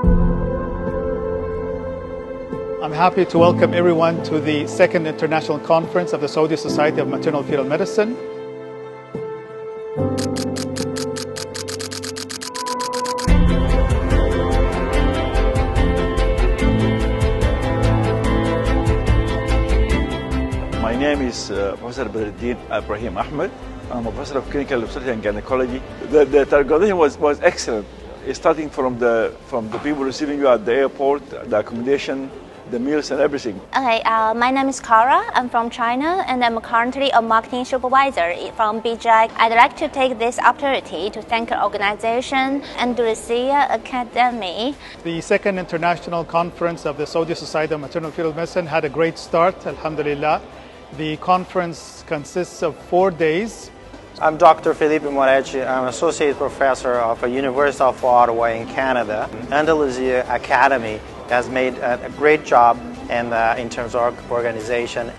I'm happy to welcome everyone to the second international conference of the Saudi Society of Maternal Fetal Medicine. My name is Professor Badruddin Ibrahim Ahmed. I'm a professor of clinical obstetrics and gynecology. The organization was excellent, starting from the people receiving you at the airport, the accommodation, the meals and everything. Okay, my name is Kara. I'm from China and I'm currently a marketing supervisor from BJAC. I'd like to take this opportunity to thank the organization and the Lucia Academy. The second international conference of the Saudi Society of Maternal Fetal Medicine had a great start, alhamdulillah. The conference consists of 4 days. I'm Dr. Felipe Moretti. I'm Associate Professor of the University of Ottawa in Canada. Andalusia Academy has made a great job in terms of organization.